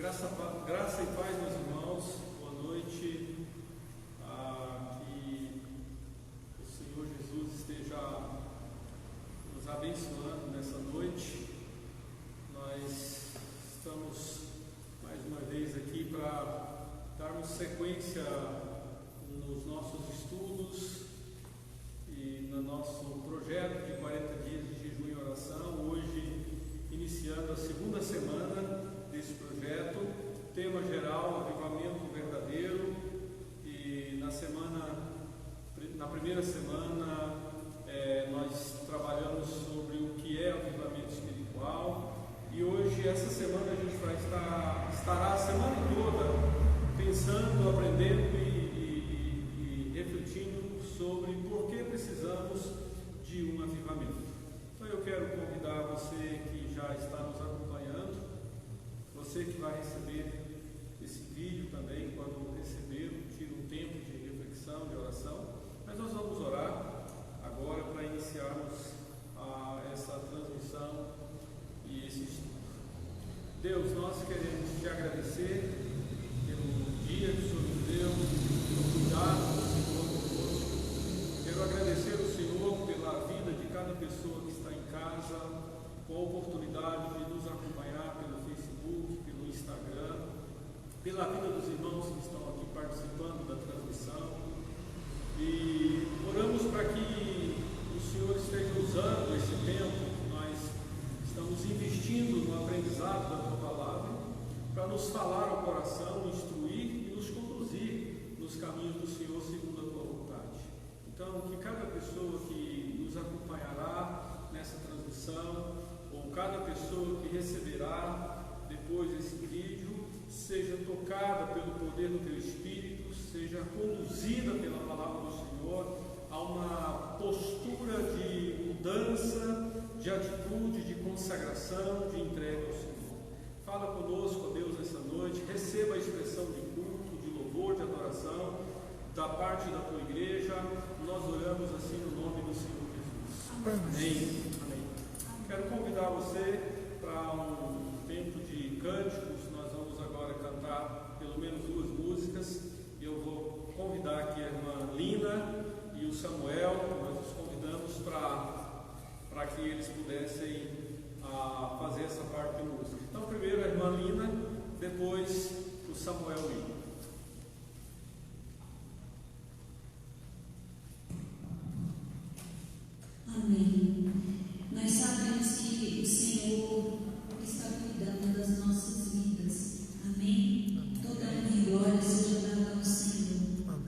Graça e paz, meus irmãos, boa noite. Que o Senhor Jesus esteja nos abençoando nessa noite. Nós estamos mais uma vez aqui para darmos sequência nos nossos estudos e no nosso projeto de 40 dias de jejum e oração. Hoje, iniciando a segunda semana desse projeto, tema geral, avivamento verdadeiro, e na primeira semana nós trabalhamos sobre o que é avivamento espiritual, e hoje, essa semana, a gente estará a semana toda pensando, aprendendo e refletindo sobre por que precisamos de um avivamento. Então eu quero convidar você que já está nos acompanhando, você que vai receber esse vídeo também, quando receber, tira um tempo de reflexão, de oração, mas nós vamos orar agora para iniciarmos essa transmissão e esse estudo. Deus, nós queremos te agradecer pelo dia que o Senhor nos deu, pelo cuidado do Senhor conosco. Quero agradecer ao Senhor pela vida de cada pessoa que está em casa, com a oportunidade de nos acompanhar pelo Facebook, pelo Instagram, pela vida dos irmãos que estão aqui participando da transmissão, e oramos para que o Senhor esteja usando esse tempo que nós estamos investindo no aprendizado da Tua Palavra, para nos falar ao coração, instruir e nos conduzir nos caminhos do Senhor segundo a Tua vontade. Então, que cada pessoa que nos acompanhará nessa transmissão, ou cada pessoa que receberá depois esse vídeo, seja tocada pelo poder do Teu Espírito, seja conduzida pela palavra do Senhor a uma postura de mudança, de atitude, de consagração, de entrega ao Senhor. Fala conosco, ó Deus, nessa noite, receba a expressão de culto, de louvor, de adoração da parte da Tua igreja. Nós oramos assim no nome do Senhor Jesus. Amém. Amém. Quero convidar você para um tempo de cânticos. Nós vamos agora cantar pelo menos 2 músicas. Eu vou convidar aqui a irmã Lina e o Samuel. Nós os convidamos para que eles pudessem fazer essa parte de música. Então, primeiro a irmã Lina, depois o Samuel Lina. Amém. Nós sabemos que o Senhor está cuidando das nossas vidas. Amém? Toda honra e glória seja dada ao Senhor. Amém.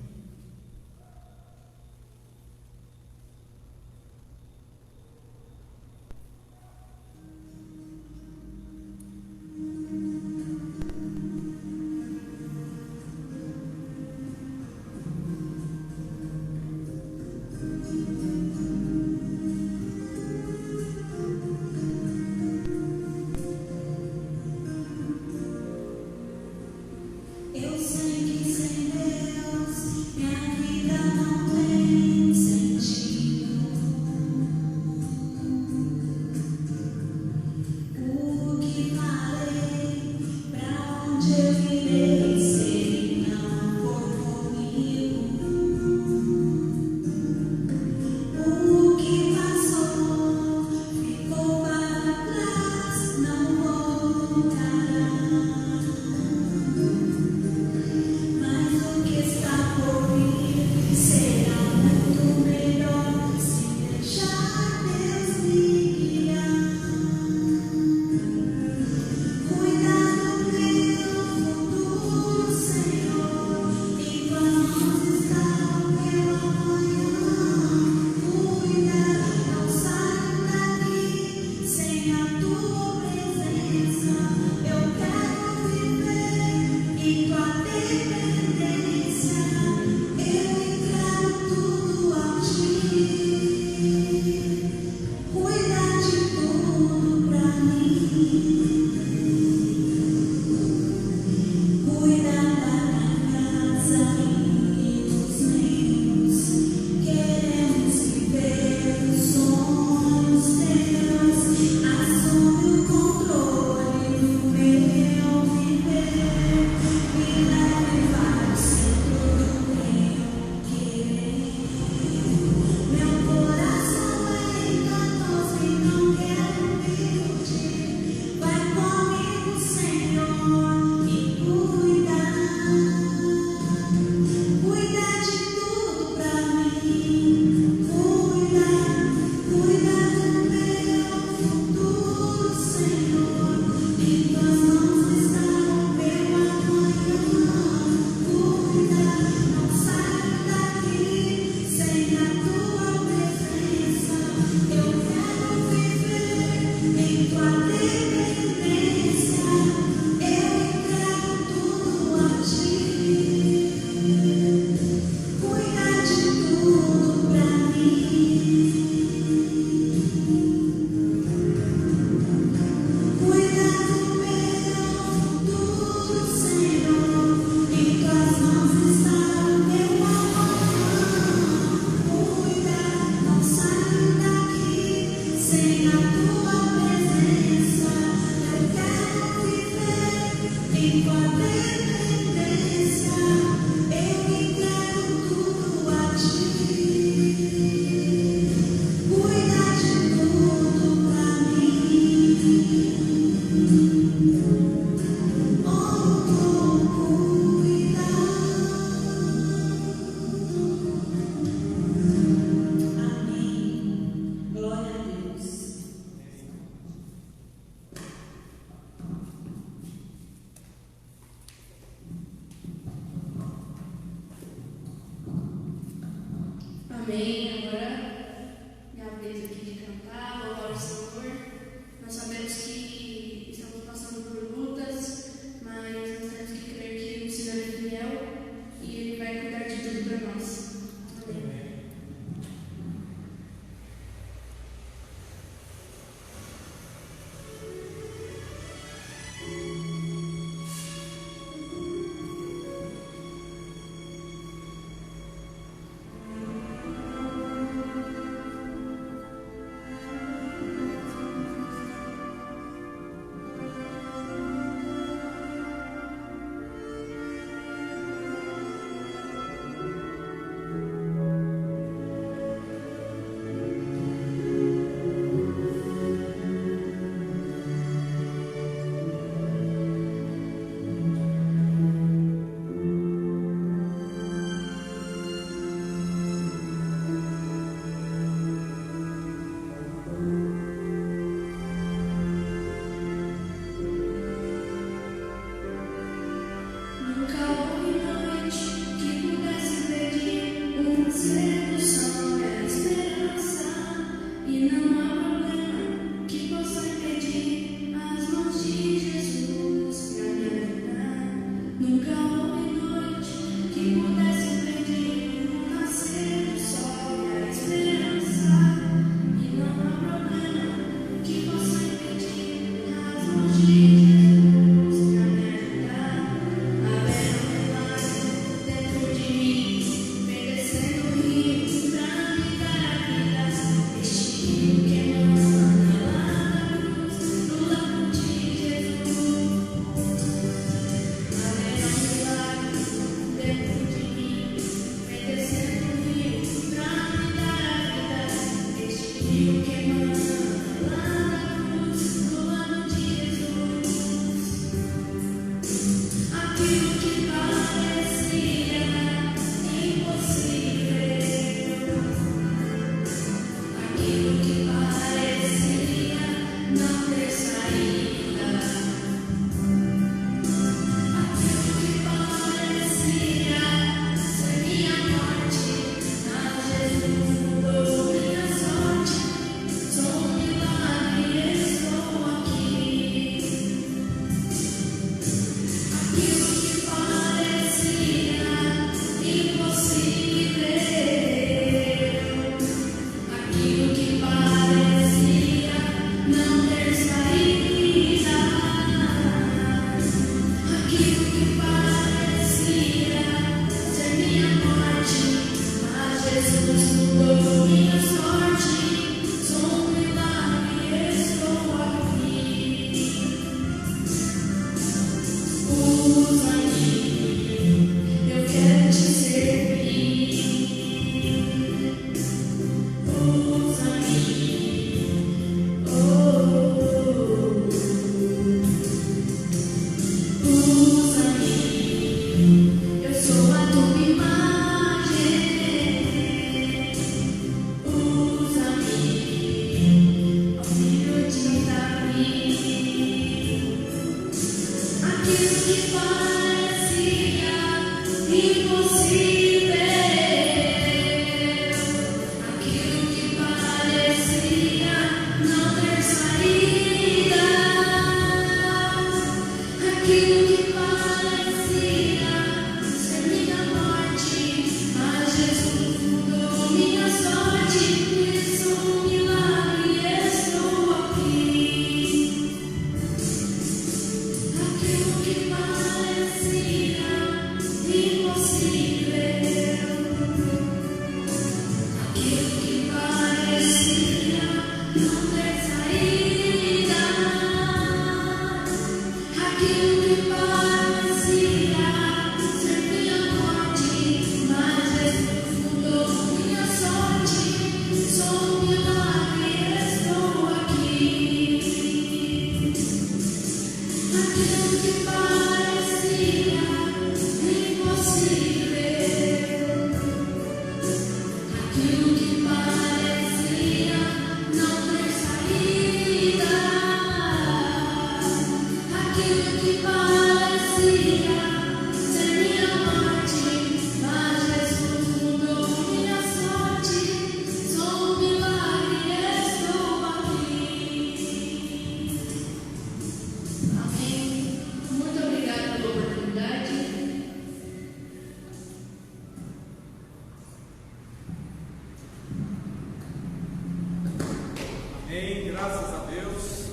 Amém, graças a Deus.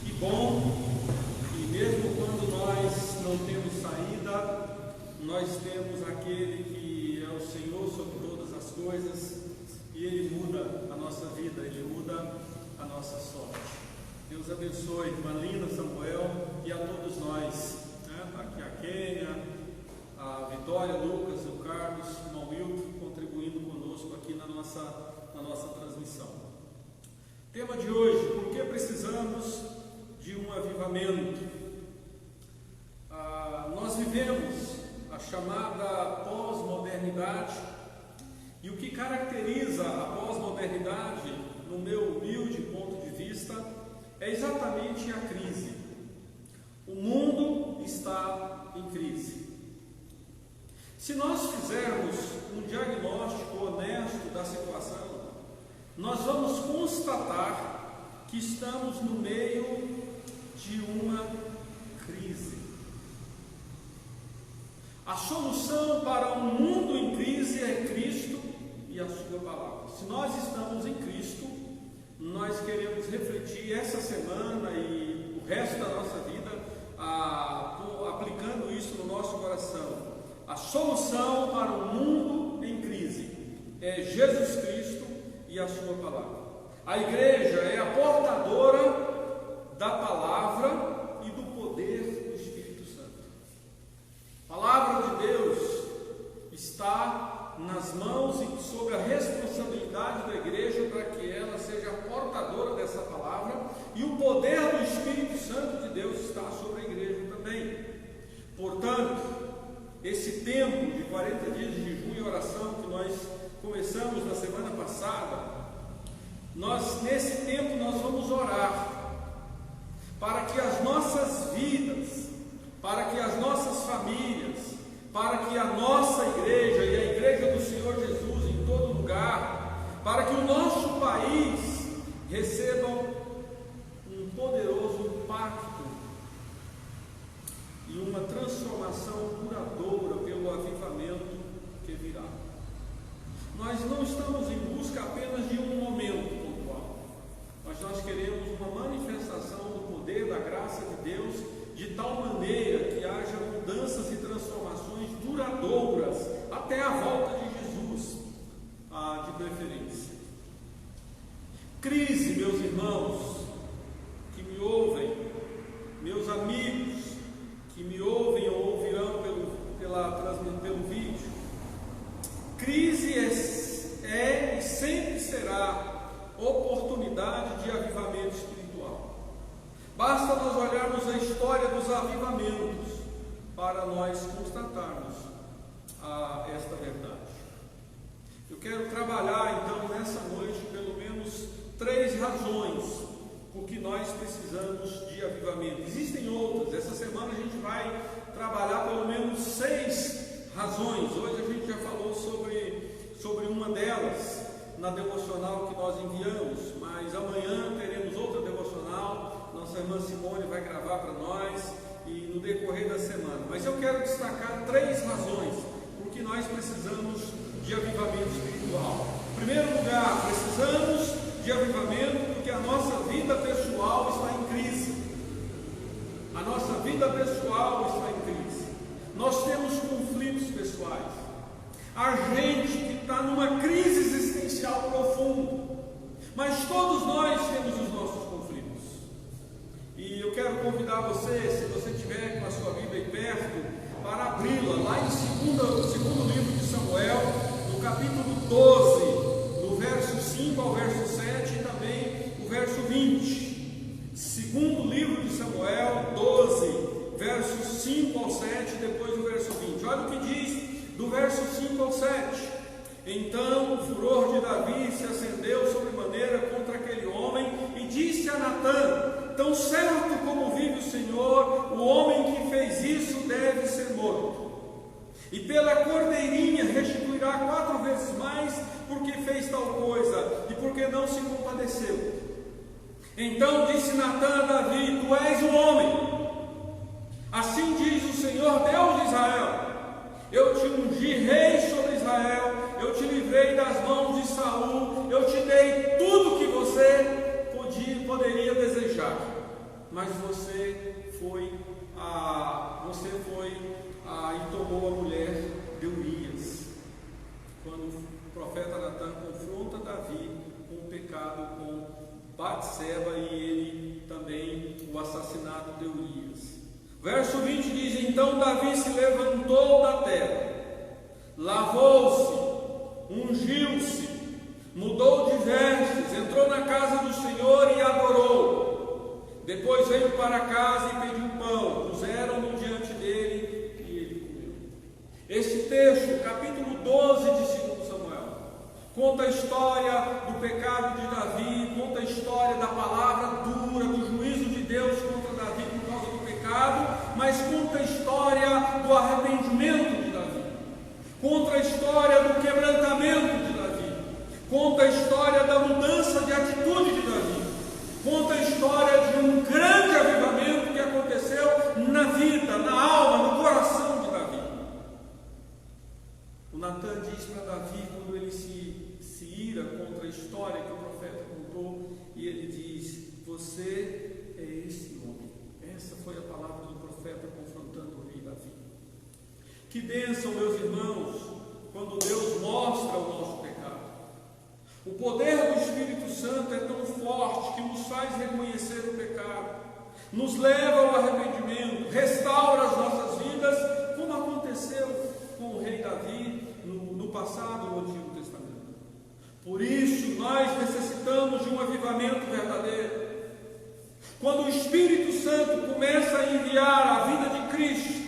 Que bom que mesmo quando nós não temos saída, nós temos aquele que é o Senhor sobre todas as coisas e Ele muda a nossa vida, Ele muda a nossa sorte. Deus abençoe irmã Lina, Samuel e a todos nós, né? Aqui a Kênia, a Vitória, Lucas, o Carlos, o irmão Wilton, contribuindo conosco aqui na nossa transmissão. Tema de hoje: por que precisamos de um avivamento? Nós vivemos a chamada pós-modernidade, e o que caracteriza a pós-modernidade, no meu humilde ponto de vista, é exatamente a crise. O mundo está em crise. Se nós fizermos um diagnóstico honesto da situação, nós vamos constatar que estamos no meio de uma crise. A solução para um mundo em crise é Cristo e a sua palavra. Se nós estamos em Cristo, nós queremos refletir essa semana e o resto da nossa vida aplicando isso no nosso coração. A solução para o mundo em crise é Jesus Cristo e a sua palavra. A igreja é a portadora da palavra e do poder do Espírito Santo. A palavra de Deus está nas mãos e sob a responsabilidade da igreja para que ela seja a portadora dessa palavra, e o poder do Espírito Santo de Deus está sobre a igreja também. Portanto, esse tempo de 40 dias de jejum e oração que nós começamos na semana passada, nesse tempo nós vamos orar para que as nossas vidas, para que as nossas famílias, para que a nossa igreja e a igreja do Senhor Jesus em todo lugar, para que o nosso país recebam um poderoso impacto e uma transformação duradoura pelo avivamento que virá. Nós não estamos em busca apenas de um momento pontual, mas nós queremos uma manifestação do poder, da graça de Deus, de tal maneira que haja mudanças e transformações duradouras até a volta de Jesus, de preferência. Crise, meus irmãos que me ouvem, meus amigos que me ouvem ou ouvirão pelo vídeo, crise é e sempre será oportunidade de avivamento espiritual. Basta nós olharmos a história dos avivamentos para nós constatarmos esta verdade. Eu quero trabalhar então nessa noite pelo menos 3 razões por que nós precisamos de avivamento. Existem outras. Essa semana a gente vai trabalhar pelo menos 6 razões. Hoje a gente já falou sobre uma delas na devocional que nós enviamos, mas amanhã teremos outra devocional. Nossa irmã Simone vai gravar para nós e no decorrer da semana. Mas eu quero destacar 3 razões por que nós precisamos de avivamento espiritual. Em primeiro lugar, precisamos de avivamento porque a nossa vida pessoal está em crise. A nossa vida pessoal está em crise. Nós temos conflitos pessoais. Há gente que está numa crise existencial profunda. Mas todos nós temos os nossos conflitos. E eu quero convidar você, se você tiver com a sua Bíblia aí perto, para abri-la lá em segundo livro de Samuel, no capítulo 12, do verso 5 ao verso 7 e também o verso 20. Segundo livro de Samuel, 12, versos 5 ao 7, depois o verso 20. Olha o que diz do verso 5 ao 7. Então o furor de Davi se acendeu sobremaneira contra aquele homem e disse a Natã: tão certo como vive o Senhor, o homem que fez isso deve ser morto. E pela cordeirinha restituirá 4 vezes mais, porque fez tal coisa e porque não se compadeceu. Então disse Natã a Davi: tu és um homem. Assim diz o Senhor Deus de Israel: eu te ungi rei sobre Israel, eu te livrei das mãos de Saul, eu te dei tudo que você poderia desejar. Mas você foi e tomou a mulher de Urias. Quando o profeta Natã confronta Davi com o pecado com Batseba e ele também o assassinato de Urias. Verso 20 diz: então Davi se levantou da terra, lavou-se, ungiu-se, mudou de vestes, entrou na casa do Senhor e adorou. Depois veio para casa e pediu pão, puseram-no diante dele e ele comeu. Este texto, capítulo 12 de 2 Samuel, conta a história do pecado de Davi, conta a história da palavra dura, do juízo de Deus contra Davi por causa do pecado, mas conta a história do arrependimento de Davi, conta a história do quebrantamento de Davi, conta a história da mudança de atitude de Davi, conta a história de um grande avivamento que aconteceu na vida, na alma, no coração de Davi. O Natã diz para Davi, quando ele se ira contra a história que o profeta contou, e ele diz: você é esse homem. Essa foi a palavra do profeta confrontando o rei Davi. Que bênção, meus irmãos, quando Deus mostra o nosso pecado. O poder do Espírito Santo é tão forte que nos faz reconhecer o pecado, nos leva ao arrependimento, restaura as nossas vidas, como aconteceu com o rei Davi no passado, no Antigo Testamento. Por isso, nós necessitamos de um avivamento verdadeiro. Quando o Espírito Santo começa a enviar a vida de Cristo,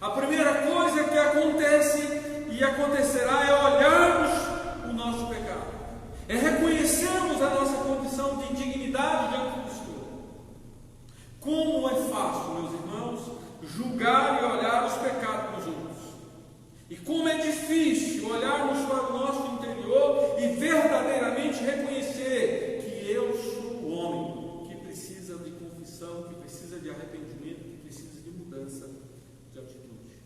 a primeira coisa que acontece e acontecerá é olharmos o nosso pecado, é reconhecermos a nossa condição de indignidade diante do Senhor. Como é fácil, meus irmãos, julgar e olhar os pecados dos outros, e como é difícil olharmos para o nosso interior e verdadeiramente reconhecer que eu sou o homem que precisa de confissão, que precisa de arrependimento, que precisa de mudança de atitude.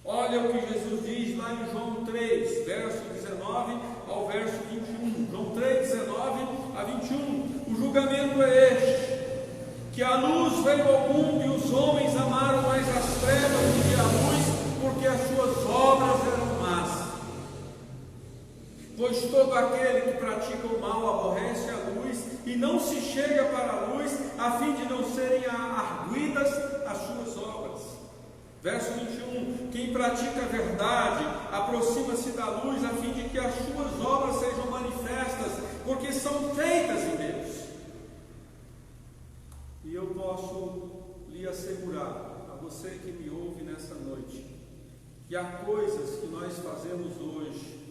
Olha o que Jesus diz lá em João 3, verso 19 ao verso 21. João 3, 19 a 21. O julgamento é este: que a luz veio ao mundo e os homens amaram mais as trevas do que a luz, porque as suas obras eram más. Pois todo aquele que pratica o mal aborrece a luz e não se chega para a luz, a fim de não serem arguidas as suas obras. Verso 21, quem pratica a verdade aproxima-se da luz, a fim de que as suas obras sejam manifestas, porque são feitas em Deus. E eu posso lhe assegurar, a você que me ouve nessa noite, que há coisas que nós fazemos hoje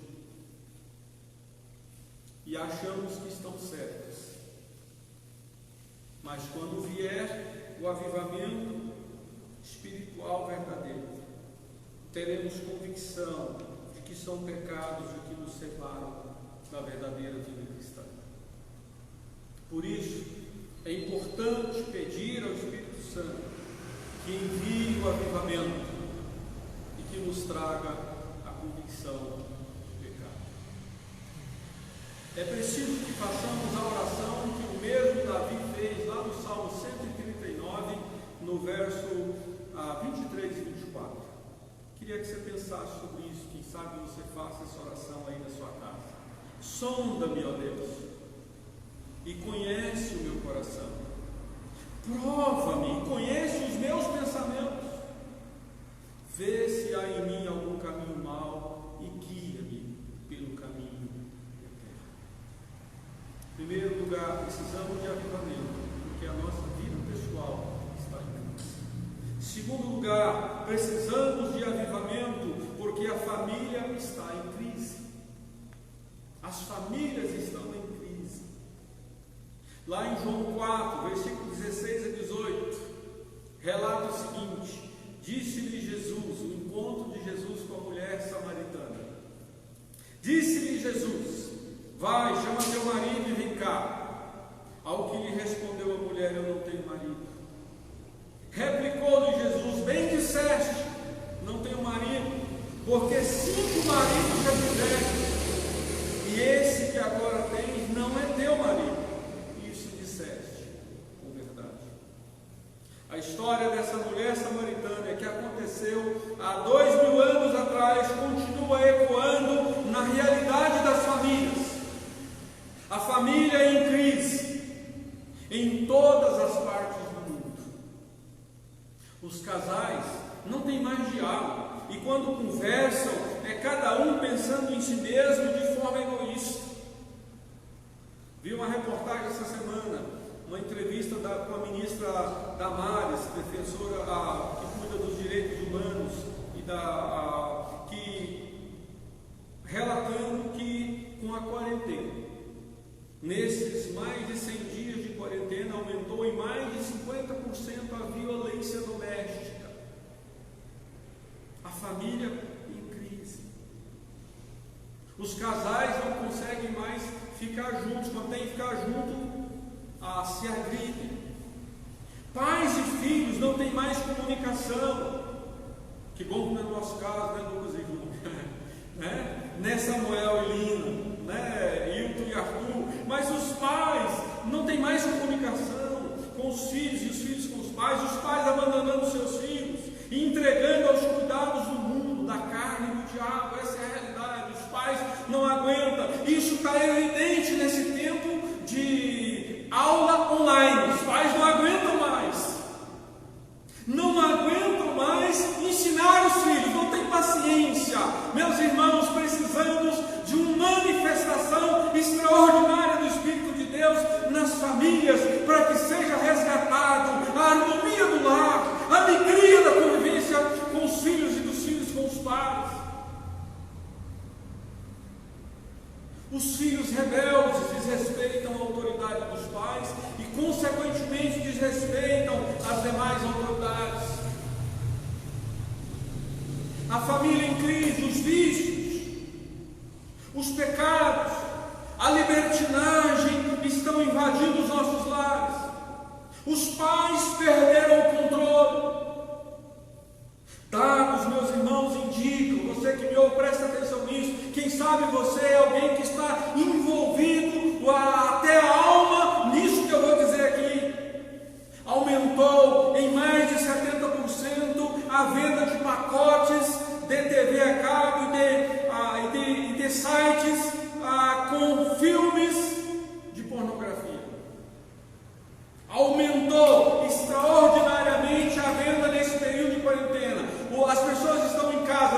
e achamos que estão certas, mas quando vier o avivamento espiritual verdadeiro, teremos convicção de que são pecados o que nos separam da verdadeira vida cristã. Por isso, é importante pedir ao Espírito Santo que envie o avivamento e que nos traga a convicção do pecado. É preciso que façamos a oração que o mesmo Davi fez lá no Salmo 139, no verso 23 e 24. Queria que você pensasse sobre isso. Quem sabe você faça essa oração aí na sua casa. Sonda-me, ó Deus, e conhece o meu coração. Prova-me e conhece os meus pensamentos. Vê se há em mim algum caminho mau e guia-me pelo caminho eterno. Em primeiro lugar, precisamos de avivamento, porque a nossa vida pessoal está em crise. Em segundo lugar, precisamos de avivamento, porque a família está em crise. As famílias estão em crise. Lá em João 4, versículo 16 a 18, relata o seguinte: disse-lhe Jesus, o encontro de Jesus com a mulher samaritana. Disse-lhe Jesus: vai, chama teu marido e vem cá. Ao que lhe respondeu a mulher: eu não tenho marido. Replicou-lhe Jesus: bem disseste, não tenho marido, porque 5 maridos já tiveste, e esse que agora tens não é teu marido. Isso disseste com verdade. A história dessa mulher samaritana, que aconteceu há 2000 anos atrás, continua ecoando na realidade das famílias. A família é em crise em todas as partes do mundo. Os casais não têm mais diálogo, e quando conversam, é cada um pensando em si mesmo de forma egoísta. Vi uma reportagem essa semana, uma entrevista com a ministra Damares, defensora que cuida dos direitos humanos, relatando que com a quarentena, nesses mais de 100 dias de quarentena, aumentou em mais de 50% a violência doméstica. A família em crise. Os casais não conseguem mais ficar juntos. Quando tem que ficar junto, se agridem. Pais e filhos não têm mais comunicação. Que bom que não é o nosso caso, né, Lucas e Júnior? Né, Samuel e Lina, né, Hilton e Arthur. Mas os pais não têm mais comunicação com os filhos e os filhos com os pais abandonando seus filhos e entregando aos cuidados do mundo, da carne e do diabo. Essa é a realidade. Os pais não aguentam. Isso está evidente nesse tempo de aula online. Os pais não aguentam mais. Não aguentam mais ensinar os filhos. Não tem paciência. Meus irmãos, precisamos de uma manifestação extraordinária do Espírito de Deus nas famílias, para que seja resgatado a harmonia do lar, a alegria da convivência com os filhos e dos filhos com os pais. Os filhos rebeldes desrespeitam a autoridade dos pais e, consequentemente, desrespeitam as demais autoridades. A família em crise, os vícios, os pecados, a libertinagem estão invadindo os nossos lares. Os pais perderam o controle. Dados, meus irmãos, indicam, você que me ouve, presta atenção nisso. Quem sabe você é alguém que está envolvido até a alma nisso que eu vou dizer aqui. Aumentou em mais de 70% a venda de pacotes de TV a cabo e de sites com filmes de pornografia. Aumentou extraordinariamente a venda nesse período de quarentena. As pessoas estão em casa,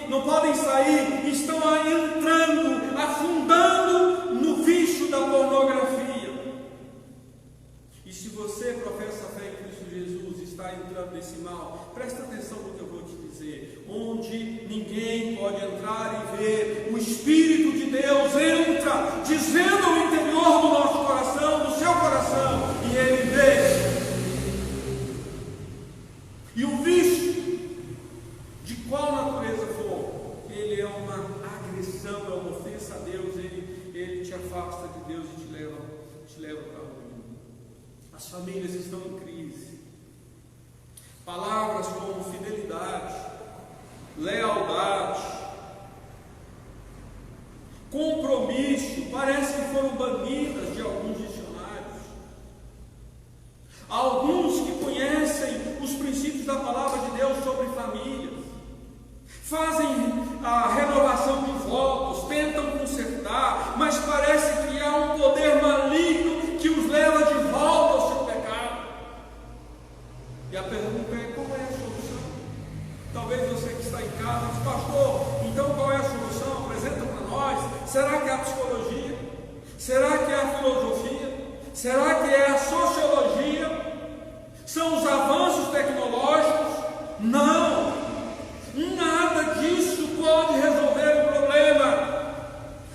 não podem sair, estão entrando, afundando no vício da pornografia. E se você professa a fé em Cristo Jesus, está entrando nesse mal, presta atenção no que eu vou te dizer. Onde ninguém pode entrar e ver, o Espírito de Deus entra, dizendo ao interior do nosso coração, do seu coração, e Ele vê. E o vício, de qual natureza for, ele é uma agressão, é uma ofensa a Deus, ele te afasta de Deus e te leva para o mundo. As famílias estão em crise. Palavras como fidelidade, lealdade, compromisso, parece que foram banidas de alguns dicionários. Alguns que conhecem os princípios da palavra de Deus sobre famílias, fazem a renovação de votos, tentam consertar, mas parece que há um poder maligno que os leva de volta ao seu pecado. E a pergunta é: qual é a solução? Talvez você que está em casa diz: pastor, então qual é a solução? Apresenta para nós. Será que é a psicologia? Será que é a filosofia? Será que é a sociologia? São os avanços tecnológicos? Não! Nada disso pode resolver o problema.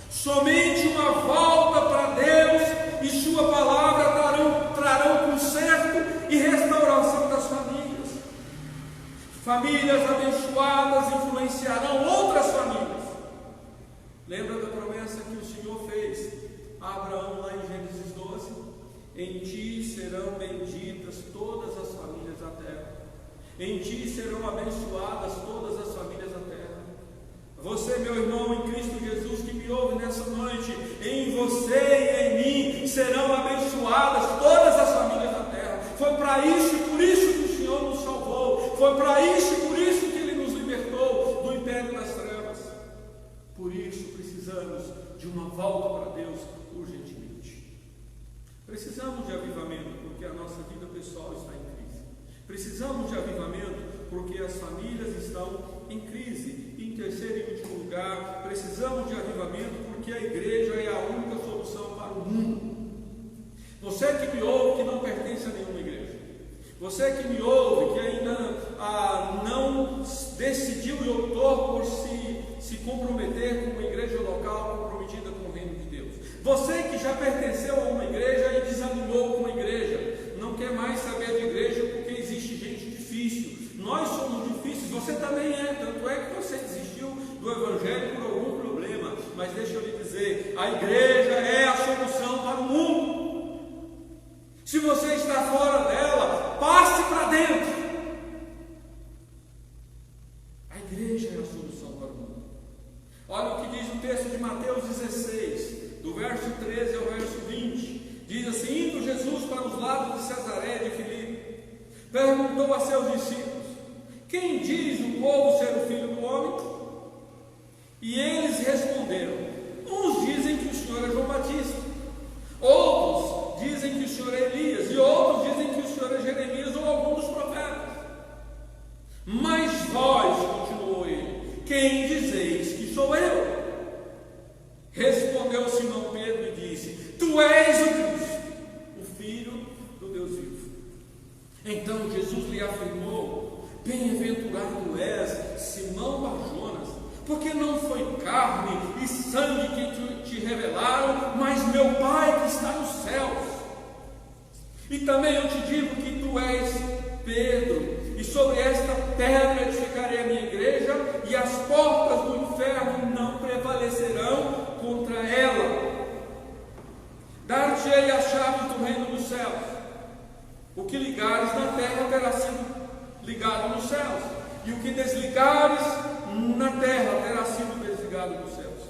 Somente uma volta para Deus e sua palavra trarão conserto e restauração das famílias. Famílias abençoadas influenciarão outras famílias. Lembra da promessa que o Senhor fez a Abraão lá em Gênesis 12? Em ti serão benditas todas as famílias da terra. Em ti serão abençoadas todas as famílias da terra. Você, meu irmão, em Cristo Jesus, que me ouve nessa noite, em você e em mim serão abençoadas todas as famílias da terra. Foi para isso e por isso que o Senhor nos salvou. Foi para isso e por isso que Ele nos libertou do império das trevas. Por isso precisamos de uma volta para Deus urgentemente. Precisamos de avivamento, porque a nossa vida pessoal está em crise. Precisamos de avivamento, porque as famílias estão em crise. E em terceiro e último lugar, precisamos de avivamento, porque a igreja é a única solução para o mundo. Você que me ouve, que não pertence a nenhuma igreja, você que me ouve, que ainda não decidiu e optou por se comprometer com uma igreja local comprometida com o reino de Deus, você que já pertenceu a uma igreja e desanimou com a igreja, não quer mais saber de igreja porque existe gente difícil. Nós somos difíceis, você também é, tanto é que você desistiu do evangelho por algum problema. Mas deixa eu lhe dizer, a igreja é a solução para o mundo. Se você está fora dela, passe para dentro. A igreja é a solução para o mundo. Olha o que diz o texto de Mateus 16, do verso 13 ao verso 20. Diz assim: indo Jesus para os lados de Cesaré de Filipe, perguntou a seus discípulos: quem diz o povo ser o Filho do Homem? E eles responderam: uns dizem que o Senhor é João Batista, outros dizem que o Senhor é Elias, e outros dizem que o Senhor é Jeremias ou algum dos profetas. Mas vós, continuou ele, quem dizeis que sou eu? Respondeu Simão Pedro e disse: tu és o Cristo, o Filho do Deus vivo. Então Jesus lhe afirmou: bem-aventurado és, Simão Barjonas, porque não foi carne e sangue que te revelaram, mas meu Pai que está nos céus. E também eu te digo que tu és Pedro, e sobre esta pedra edificarei a minha igreja, e as portas do inferno não prevalecerão contra ela. Dar-te-ei as chaves do reino dos céus. O que ligares na terra terá sido ligado nos céus, e o que desligares na terra terá sido desligado nos céus.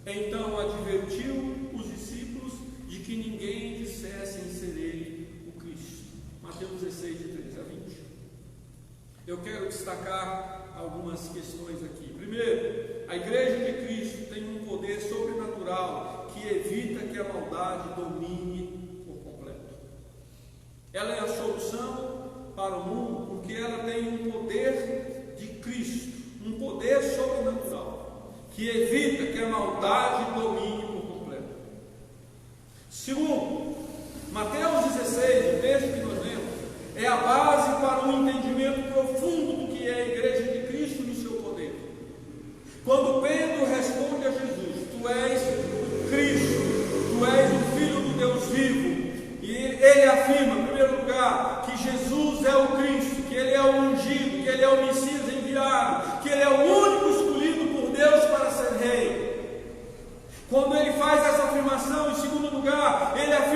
Então advertiu os discípulos de que ninguém dissesse ser ele o Cristo. Mateus 16, de 13 a 20. Eu quero destacar algumas questões aqui. Primeiro, a igreja de Cristo tem um poder sobrenatural que evita que a maldade domine por completo. Ela é a solução para o mundo porque ela tem um poder de Cristo, um poder sobrenatural que evita que a maldade domine por completo. Segundo, Mateus 16, o texto que nós lemos, é a base para um entendimento profundo do que é a igreja de Cristo e do seu poder. Quando Pedro responde a Jesus: tu és o Cristo, tu és o Filho do Deus vivo, e ele afirma, em primeiro lugar, que Jesus é o Cristo, que ele é o ungido, que ele é o Messias enviado, que ele é o único escolhido por Deus para ser rei. Quando ele faz essa afirmação, em segundo lugar, ele afirma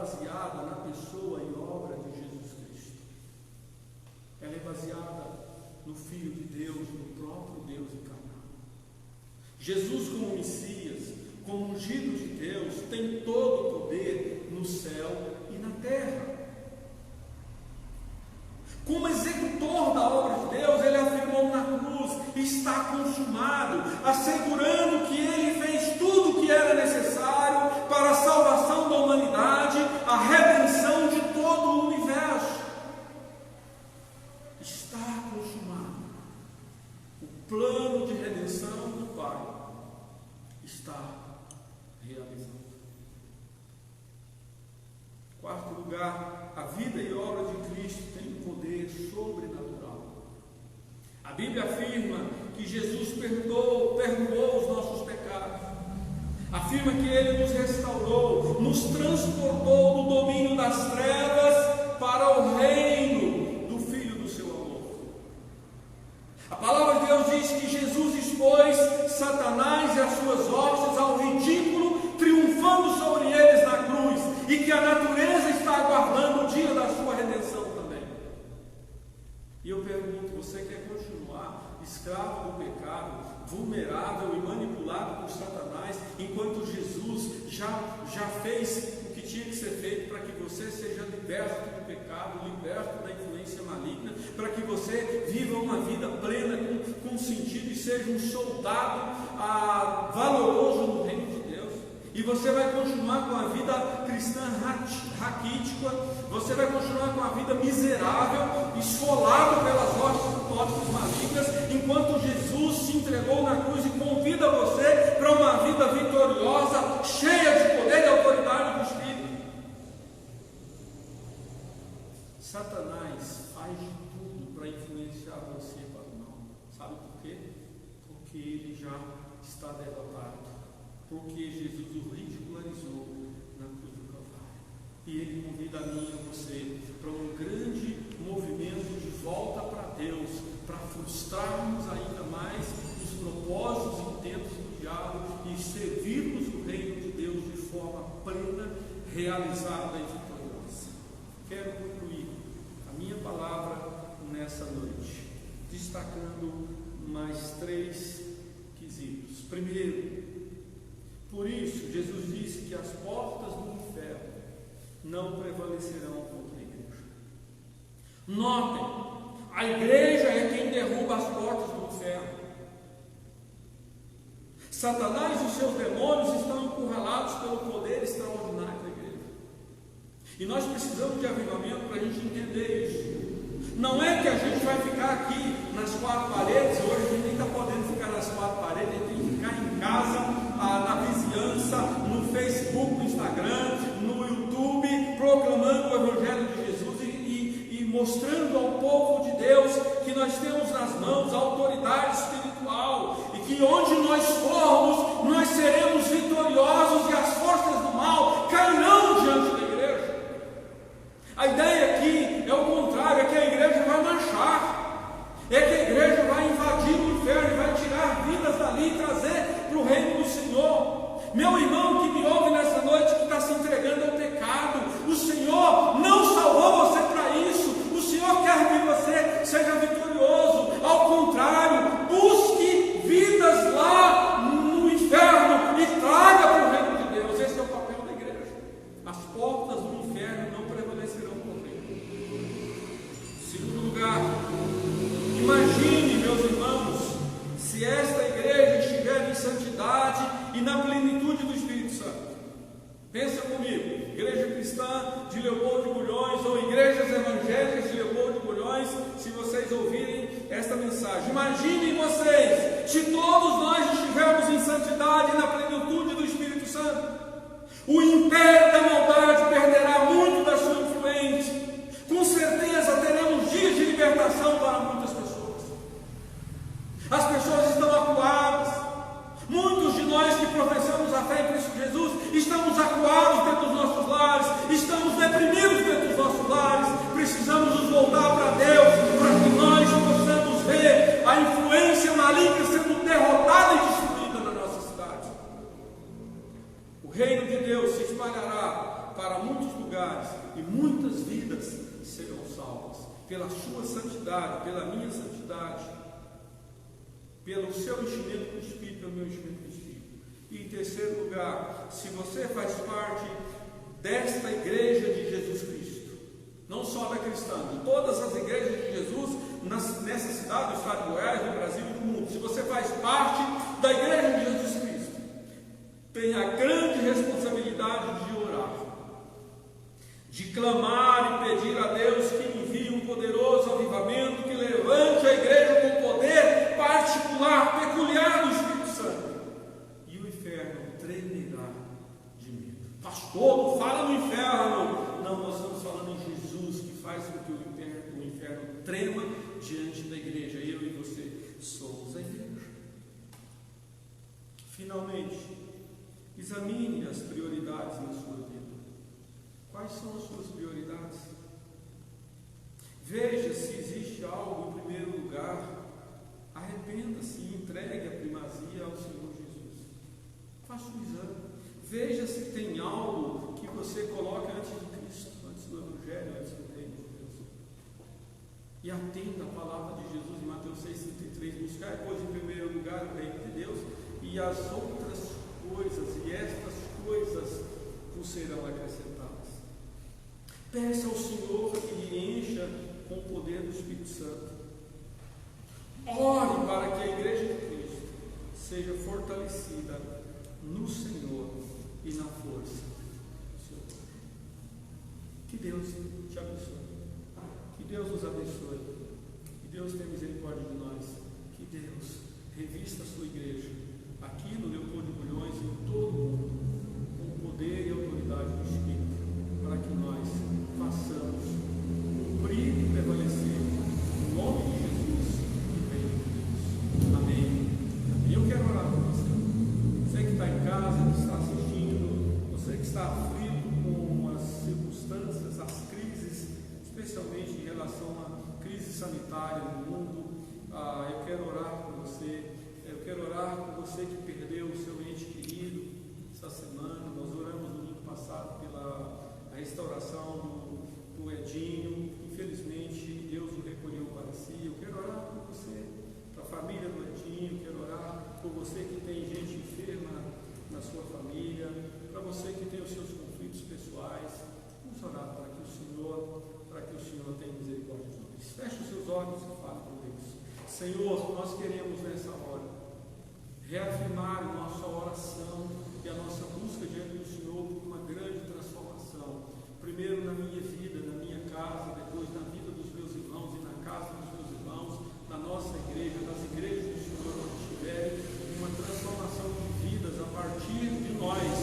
baseada na pessoa e obra de Jesus Cristo. Ela é baseada no Filho de Deus, no próprio Deus encarnado. Jesus, como Messias, como ungido de Deus, tem todo o poder no céu e na terra. Como executor da obra de Deus, ele afirmou na cruz: está consumado, assegurando que ele fez tudo o que era necessário para a salvação da humanidade, a redenção de todo o universo. Está consumado. O plano de redenção do Pai está realizado. Quarto lugar, a vida e obra de Cristo tem um poder sobrenatural. A Bíblia afirma que Jesus perdoou os nossos pecados. Afirma que Ele nos restaurou, nos transportou do domínio das trevas para o reino do Filho do seu amor. A palavra de Deus diz que Jesus expôs Satanás e as suas hostes ao ridículo, triunfando sobre eles na cruz, e que a natureza está aguardando o dia da sua redenção também. E eu pergunto: você quer continuar escravo do pecado, vulnerável e manipulado por Satanás, enquanto Jesus já fez o que tinha que ser feito para que você seja liberto do pecado, liberto da influência maligna, para que você viva uma vida plena, com sentido, e seja um soldado valoroso no reino de Deus? E você vai continuar com a vida cristã raquítica, você vai continuar com a vida miserável, esfolado pelas hostes malignas, enquanto Jesus se entregou na cruz e convida você para uma vida vitoriosa, cheia de poder e autoridade do Espírito. Satanás faz de tudo para influenciar você para o mal. Sabe por quê? Porque ele já está derrotado. Porque Jesus o ridicularizou na cruz do Calvário. E Ele convida a mim e a você para um grande movimento de volta para Deus, para frustrarmos ainda mais os propósitos e intentos do diabo e servirmos o reino de Deus de forma plena, realizada e vitoriosa. Quero concluir a minha palavra nessa noite, destacando mais 3 quesitos. Primeiro, por isso, Jesus disse que as portas do inferno não prevalecerão contra a igreja. Notem, a igreja é quem derruba as portas do inferno. Satanás e os seus demônios estão encurralados pelo poder extraordinário da igreja. E nós precisamos de avivamento para a gente entender isso. Não é que a gente vai ficar aqui nas 4 paredes, hoje a gente nem está podendo ficar nas 4 paredes, a gente tem que ficar em casa, na vizinhança, no Facebook, no Instagram, no YouTube, proclamando o Evangelho de Jesus e mostrando ao povo de Deus que nós temos nas mãos a autoridade espiritual, e que onde nós formos, nós seremos vitoriosos e as forças do mal cairão diante da igreja. A ideia aqui é o contrário, é que a igreja vai marchar, é que a igreja vai invadir o inferno e vai tirar vidas dali e trazer para o reino do Senhor. Meu irmão que me ouve nessa noite, que está se entregando ao pecado, o Senhor não salvou você para isso. O Senhor quer que você seja vitorioso. Ao contrário, busque vidas lá no inferno e traga para o reino de Deus. Esse é o papel da igreja. As portas do inferno não prevalecerão contra ele. Segundo lugar, imagine, meus irmãos, se esta igreja estiver em santidade e na plenitude do Espírito Santo. Pensa comigo, igreja cristã de Leopoldo de Bulhões, ou igrejas evangélicas de Leopoldo de Bulhões, se vocês ouvirem esta mensagem. Imaginem vocês, se todos nós estivermos em santidade e na plenitude do Espírito Santo, o império da maldade perderá muito da sua influência. Com certeza teremos dias de libertação para muitas pessoas. As pessoas estão acuadas. Muitos de nós que professamos a fé em Cristo Jesus estamos acuados dentro dos nossos lares, estamos deprimidos dentro dos nossos lares. Precisamos nos voltar para Deus, para que nós possamos ver a influência maligna sendo derrotada e destruída na nossa cidade. O reino de Deus se espalhará para muitos lugares lugares, e muitas vidas serão salvas, pela sua santidade, pela minha santidade, pelo seu enchimento do Espírito, pelo meu enchimento do Espírito. E em terceiro lugar, se você faz parte desta igreja de Jesus Cristo, não só da cristã, de todas as igrejas de Jesus, nessa cidade, no estado de Goiás, no Brasil e no mundo, se você faz parte da igreja de Jesus Cristo, tem a grande responsabilidade de orar, de clamar e pedir a Deus que envie um poderoso avivamento, que levante a igreja com poder particular, peculiar do Espírito Santo, e o inferno tremerá de medo. Pastor, não fala no inferno. Não, nós estamos falando em Jesus, que faz com que o inferno trema diante da igreja. Eu e você somos a igreja. Finalmente, examine as prioridades na sua vida. Quais são as suas prioridades? Veja se existe algo em primeiro lugar. Arrependa-se e entregue a primazia ao Senhor Jesus. Faça um exame. Veja se tem algo que você coloca antes de Cristo, antes do Evangelho, antes do reino de Deus. E atenda a palavra de Jesus em Mateus 6,33. Buscar, pois, em primeiro lugar o reino de Deus, e as outras coisas, e estas coisas vos serão acrescentadas. Peça ao Senhor que lhe encha com o poder do Espírito Santo. Ore para que a igreja de Cristo seja fortalecida no Senhor e na força do seu poder. Que Deus te abençoe. Que Deus nos abençoe. Que Deus tenha misericórdia de nós. Que Deus revista a sua igreja aqui no Leopoldo de Bulhões e em todo o mundo com o poder e a autoridade do Espírito, para que nós façamos cumprir e prevalecer no nome de Jesus e reino de Deus. Amém. Amém. Eu quero orar por você. Você que está em casa, que está assistindo, você que está aflito com as circunstâncias, as crises, especialmente em relação à crise sanitária no mundo, eu quero orar por você. Eu quero orar por você que perdeu o seu ente querido essa semana. Nós oramos no domingo passado pela restauração do Edinho. Infelizmente, Deus o recolheu para si. Eu quero orar por você, para a família do Edinho. Quero orar por você que tem gente enferma na sua família, para você que tem os seus conflitos pessoais. Vamos orar para que o Senhor tenha misericórdia de nós. Feche os seus olhos e fale com Deus. Senhor, nós queremos nessa hora reafirmar a nossa oração e a nossa busca diante do Senhor por uma grande transformação. Primeiro na minha vida, na minha casa, depois na vida dos meus irmãos e na casa dos meus irmãos, na nossa igreja, nas igrejas do Senhor, onde estiverem, uma transformação de vidas a partir de nós.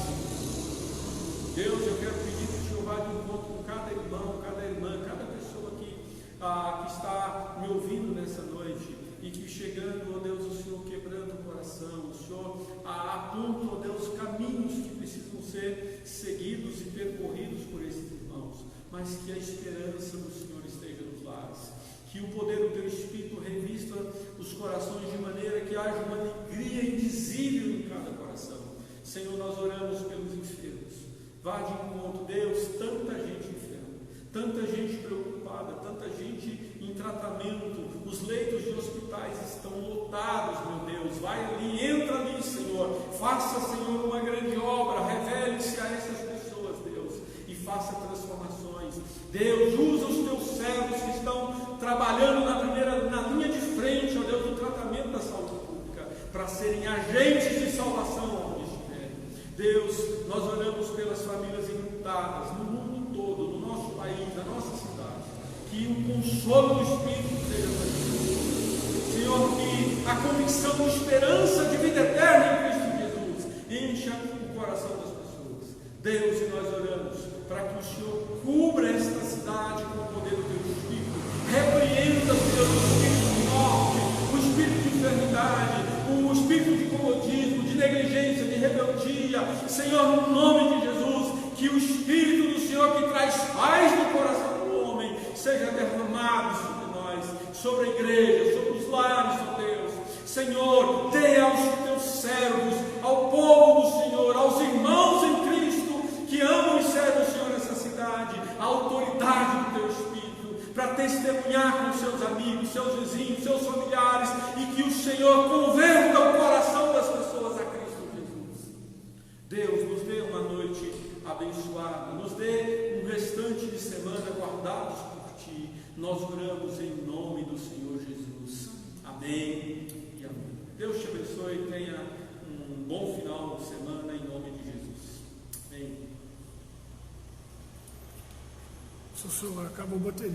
Deus, eu quero pedir que o Senhor vá de encontro com cada irmão, cada irmã, cada pessoa que está me ouvindo nessa noite, e que chegando, ó Deus, o Senhor quebrando o coração, o Senhor aponta, ó Deus, caminhos que precisam ser seguidos e percorridos por esses irmãos, mas que a esperança do Senhor esteja nos lares, que o poder do Teu Espírito revista os corações de maneira que haja uma alegria indizível em cada coração. Senhor, nós oramos pelos enfermos. Vá de encontro, Deus, tanta gente enferma, tanta gente preocupada, tanta gente em tratamento, os leitos de hospitais estão lotados, meu Deus. Vai ali, entra ali, Senhor, faça, Senhor, uma grande obra, revele-se a essas pessoas, Deus, e faça transformações. Deus, usa os Teus servos que estão trabalhando na linha de frente, ó Deus, do tratamento da saúde pública, para serem agentes de salvação onde estiverem. Deus, nós oramos pelas famílias enlutadas no mundo todo, no nosso país, na nossa cidade, que o consolo do Espírito seja mantido. Senhor, que a convicção de esperança de vida eterna em Cristo Jesus encha o coração das pessoas. Deus, e nós oramos para que o Senhor cubra esta cidade com o poder do Teu Espírito. Repreenda, Senhor, o espírito de morte, o espírito de enfermidade, o espírito de comodismo, de negligência, de rebeldia. Senhor, no nome de Jesus, que o Espírito do Senhor que traz paz no coração do homem seja derramado sobre nós, sobre a igreja, sobre os lares, ó Deus. Senhor, dê aos Teus servos, ao povo do Senhor, aos irmãos em Cristo que amam e servem o Senhor nessa cidade, testemunhar com seus amigos, seus vizinhos, seus familiares, e que o Senhor converta o coração das pessoas a Cristo Jesus. Deus, nos dê uma noite abençoada, nos dê um restante de semana guardados por Ti. Nós oramos em nome do Senhor Jesus. Amém e amém. Deus te abençoe, tenha um bom final de semana em nome de Jesus. Amém. Sussurra, acabou a bateria.